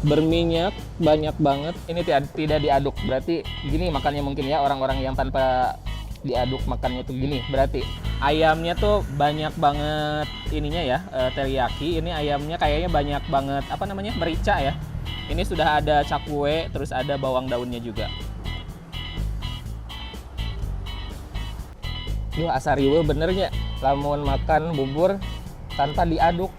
Berminyak banyak banget. Ini tidak diaduk. Berarti gini makannya mungkin ya orang-orang yang tanpa diaduk makannya tuh gini. Berarti ayamnya tuh banyak banget ininya ya, teriyaki. Ini ayamnya kayaknya banyak banget apa namanya? Merica ya. Ini sudah ada cakwe, terus ada bawang daunnya juga. Duh, asariwe benernya lamun makan bubur tanpa diaduk.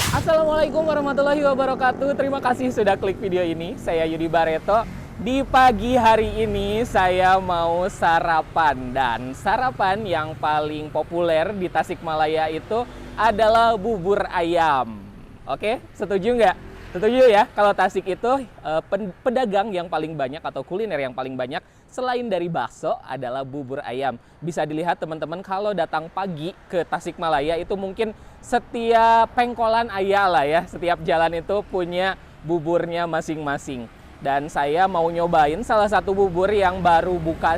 Assalamualaikum warahmatullahi wabarakatuh. Terima kasih sudah klik video ini. Saya Yudi Bareto. Di pagi hari ini saya mau sarapan. Dan sarapan yang paling populer di Tasikmalaya itu adalah bubur ayam. Oke, setuju nggak? Setuju ya, kalau Tasik itu pedagang yang paling banyak atau kuliner yang paling banyak selain dari bakso adalah bubur ayam. Bisa dilihat teman-teman kalau datang pagi ke Tasikmalaya itu mungkin setiap pengkolan ayah lah ya, setiap jalan itu punya buburnya masing-masing. Dan saya mau nyobain salah satu bubur yang baru buka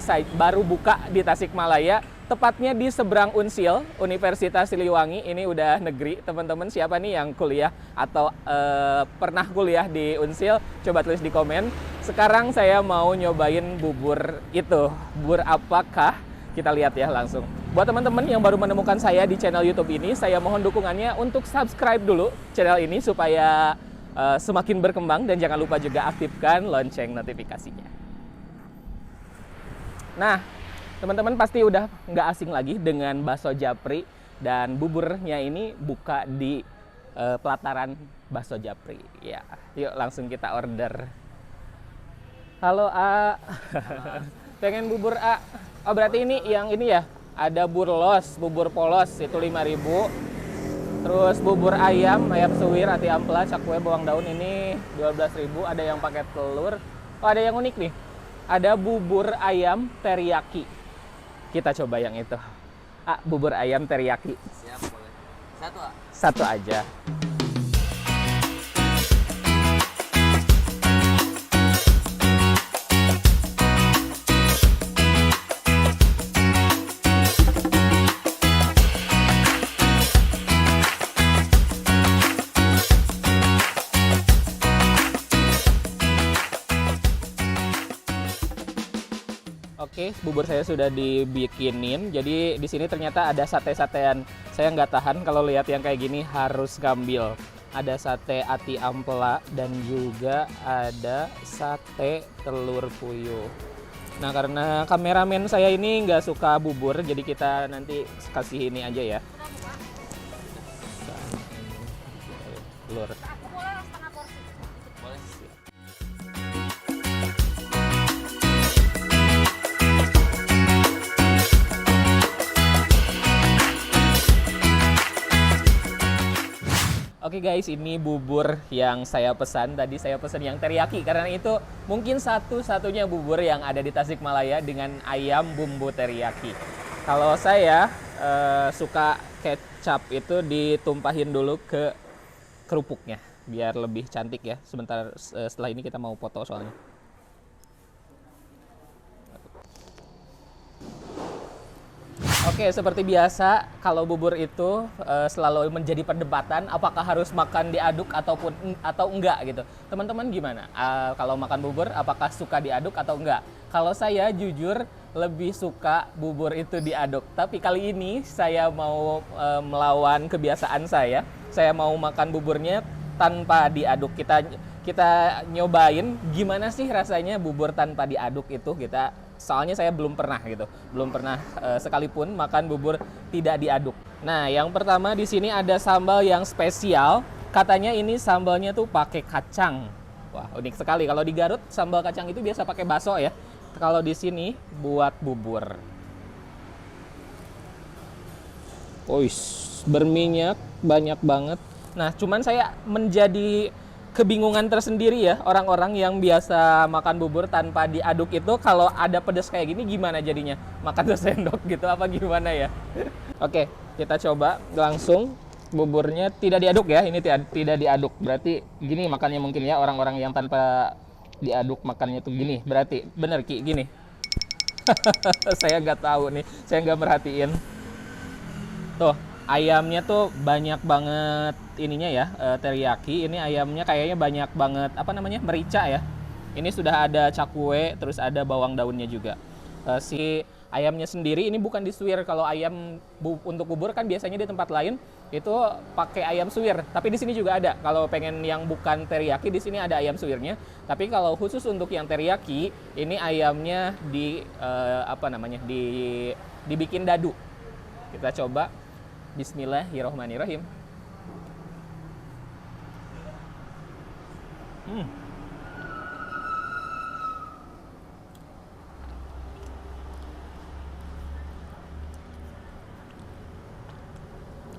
di Tasikmalaya, tepatnya di seberang Unsil, Universitas Siliwangi. Ini udah negeri, teman-teman. Siapa nih yang kuliah atau pernah kuliah di Unsil? Coba tulis di komen. Sekarang saya mau nyobain bubur itu. Bubur apakah? Kita lihat ya langsung. Buat teman-teman yang baru menemukan saya di channel YouTube ini, saya mohon dukungannya untuk subscribe dulu channel ini supaya semakin berkembang, dan jangan lupa juga aktifkan lonceng notifikasinya. Nah, teman-teman pasti udah nggak asing lagi dengan bakso Japri, dan buburnya ini buka di pelataran bakso Japri. Ya, yuk langsung kita order. Halo A, pengen bubur A. Oh berarti ini yang ini ya, ada burlos, bubur polos itu 5.000. Terus bubur ayam suwir, ati ampela, cakwe, bawang daun ini 12.000. Ada yang pakai telur. Oh ada yang unik nih, ada bubur ayam teriyaki. Kita coba yang itu. Bubur ayam teriyaki. Siap, boleh. Satu, A? Satu aja. Oke, bubur saya sudah dibikinin. Jadi di sini ternyata ada sate-satean. Saya nggak tahan kalau lihat yang kayak gini, harus ngambil. Ada sate ati ampela dan juga ada sate telur puyuh. Nah, karena kameramen saya ini nggak suka bubur, jadi kita nanti kasih ini aja ya. Telur. Boleh. Oke guys, ini bubur yang saya pesan. Tadi saya pesan yang teriyaki karena itu mungkin satu-satunya bubur yang ada di Tasikmalaya dengan ayam bumbu teriyaki. Kalau saya suka kecap itu ditumpahin dulu ke kerupuknya biar lebih cantik ya. Sebentar setelah ini kita mau foto soalnya. Oke, seperti biasa, kalau bubur itu selalu menjadi perdebatan apakah harus makan diaduk atau enggak gitu. Teman-teman gimana? Kalau makan bubur, apakah suka diaduk atau enggak? Kalau saya jujur lebih suka bubur itu diaduk. Tapi kali ini saya mau melawan kebiasaan saya. Saya mau makan buburnya tanpa diaduk. Kita nyobain gimana sih rasanya bubur tanpa diaduk itu. Soalnya saya belum pernah sekalipun makan bubur tidak diaduk. Nah, yang pertama di sini ada sambal yang spesial. Katanya ini sambalnya tuh pakai kacang. Wah, unik sekali. Kalau di Garut sambal kacang itu biasa pakai bakso ya. Kalau di sini buat bubur. Berminyak banyak banget. Nah, cuman saya menjadi kebingungan tersendiri ya, orang-orang yang biasa makan bubur tanpa diaduk itu kalau ada pedas kayak gini gimana jadinya? Makan sesendok gitu apa gimana ya? Oke, kita coba langsung buburnya tidak diaduk ya. Ini tidak diaduk. Berarti gini makannya mungkin ya orang-orang yang tanpa diaduk makannya tuh gini. Berarti bener Ki gini. Saya nggak tahu nih, saya nggak merhatiin. Tuh, ayamnya tuh banyak banget ininya ya, teriyaki. Ini ayamnya kayaknya banyak banget apa namanya, merica ya. Ini sudah ada cakwe, terus ada bawang daunnya juga. Si ayamnya sendiri ini bukan disuir. Kalau ayam untuk bubur kan biasanya di tempat lain itu pakai ayam suwir, tapi di sini juga ada. Kalau pengen yang bukan teriyaki, di sini ada ayam suwirnya. Tapi kalau khusus untuk yang teriyaki, ini ayamnya apa namanya, dibikin dadu. Kita coba. Bismillahirrohmanirrohim.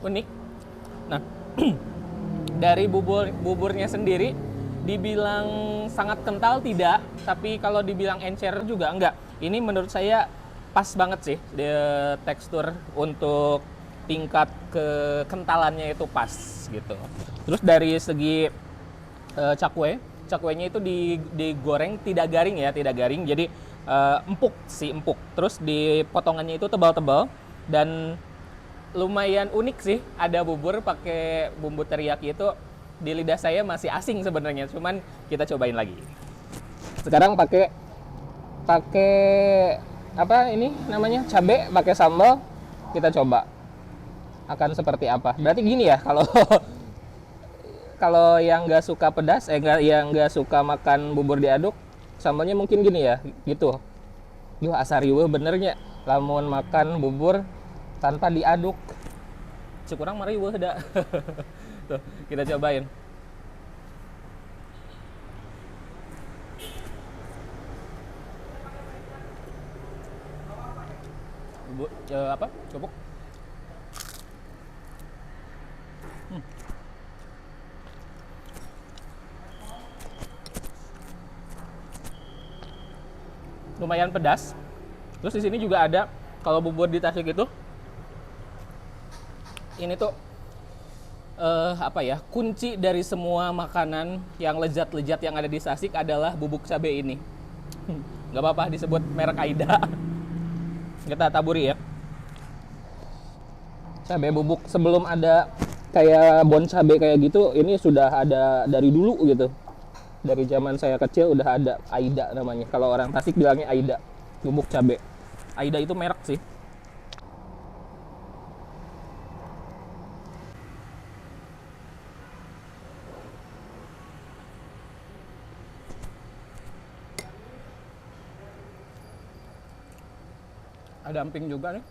Unik. Nah, dari buburnya sendiri dibilang sangat kental tidak, tapi kalau dibilang encer juga enggak. Ini menurut saya pas banget sih, tekstur untuk tingkat kekentalannya itu pas gitu. Terus dari segi cakwenya itu digoreng tidak garing ya, tidak garing. Jadi empuk sih, empuk. Terus di potongannya itu tebal-tebal dan lumayan unik sih. Ada bubur pakai bumbu teriyaki itu di lidah saya masih asing sebenarnya, cuman kita cobain lagi. Sekarang pakai apa ini namanya, cabai, pakai sambal. Kita coba akan seperti apa. Berarti gini ya, kalau kalau yang nggak suka pedas, yang nggak suka makan bubur diaduk, sambalnya mungkin gini ya, gitu. Duh, asa riweuh benernya lamun makan bubur tanpa diaduk. Cukurang mah riweuh da. Tuh, kita cobain. Apa? Cupuk. Lumayan pedas. Terus di sini juga ada, kalau bubur di Tasik itu, ini tuh apa ya, kunci dari semua makanan yang lezat-lezat yang ada di Tasik adalah bubuk cabai ini. Nggak apa-apa disebut merek Aida. Kita taburi ya. Cabai bubuk sebelum ada kayak bon cabai kayak gitu, ini sudah ada dari dulu gitu. Dari zaman saya kecil udah ada Aida namanya. Kalau orang Tasik bilangnya Aida, bubuk cabai. Aida itu merek sih. Ada emping juga nih.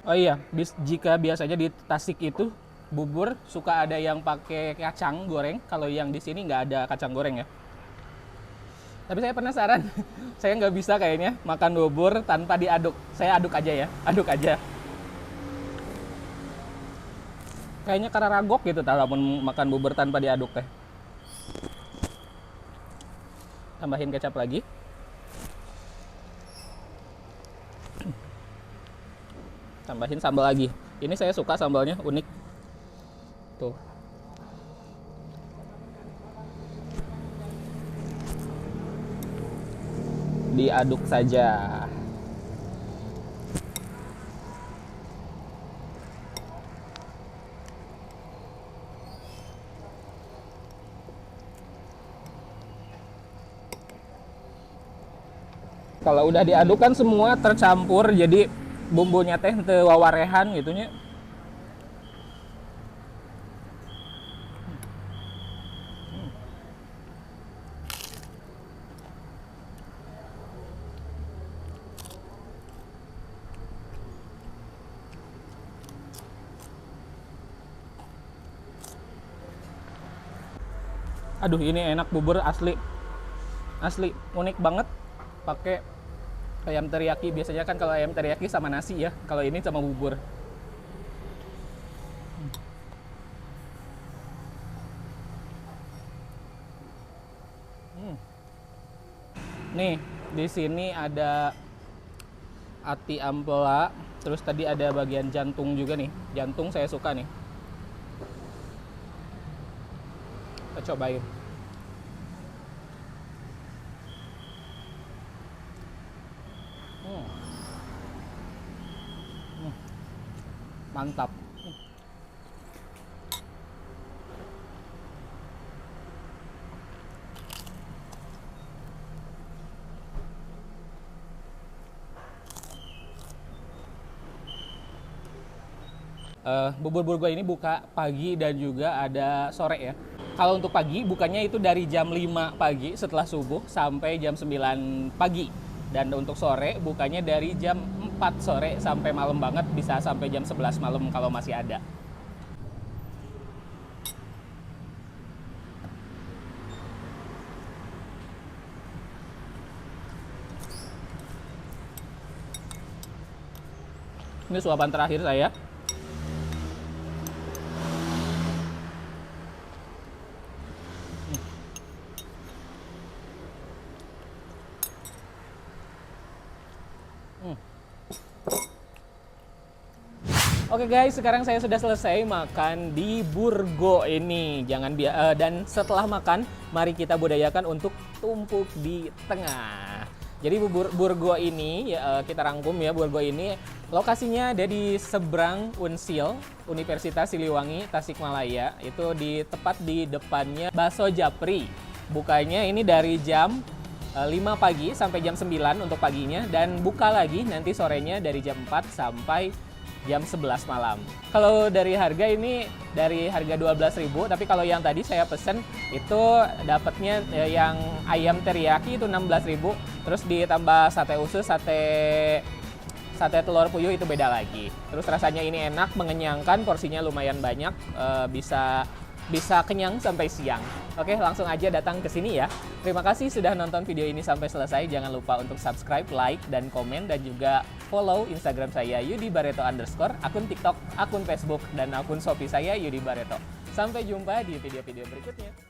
Oh iya, jika biasanya di Tasik itu bubur suka ada yang pakai kacang goreng, kalau yang di sini nggak ada kacang goreng ya. Tapi saya penasaran, saya nggak bisa kayaknya makan bubur tanpa diaduk. Saya aduk aja ya, aduk aja. Kayaknya karena ragok gitu, kalau makan bubur tanpa diaduk teh. Tambahin kecap lagi. Tambahin sambal lagi. Ini saya suka sambalnya, unik. Tuh. Diaduk saja. Kalau udah diaduk kan semua tercampur, jadi bumbunya teh teu wawarehan gitunya. Aduh, ini enak, bubur asli. Asli, unik banget. Pakai ayam teriyaki. Biasanya kan kalau ayam teriyaki sama nasi ya. Kalau ini sama bubur. Nih, di sini ada ati ampela, terus tadi ada bagian jantung juga nih. Jantung saya suka nih. Kita cobain. Mantap. Bubur burgo ini buka pagi dan juga ada sore ya. Kalau untuk pagi bukanya itu dari jam 5 pagi setelah subuh sampai jam 9 pagi. Dan untuk sore bukanya dari jam 4 sore sampai malam banget, bisa sampai jam 11 malam kalau masih ada. Ini suapan terakhir saya. Oke guys, sekarang saya sudah selesai makan di Burgo ini. Dan setelah makan, mari kita budayakan untuk tumpuk di tengah. Jadi Burgo ini kita rangkum ya, Burgo ini lokasinya ada di seberang Unsil, Universitas Siliwangi, Tasikmalaya. Itu tepat di depannya Bakso Japri. Bukanya ini dari jam 5 pagi sampai jam 9 untuk paginya, dan buka lagi nanti sorenya dari jam 4 sampai jam 11 malam. Kalau dari harga ini dari harga 12.000, tapi kalau yang tadi saya pesen itu dapatnya yang ayam teriyaki itu 16.000, terus ditambah sate usus, sate telur puyuh itu beda lagi. Terus rasanya ini enak, mengenyangkan, porsinya lumayan banyak, bisa kenyang sampai siang. Oke, langsung aja datang ke sini ya. Terima kasih sudah nonton video ini sampai selesai. Jangan lupa untuk subscribe, like, dan komen, dan juga follow Instagram saya @yudibareto_, akun TikTok, akun Facebook, dan akun Shopee saya Yudi Bareto. Sampai jumpa di video-video berikutnya.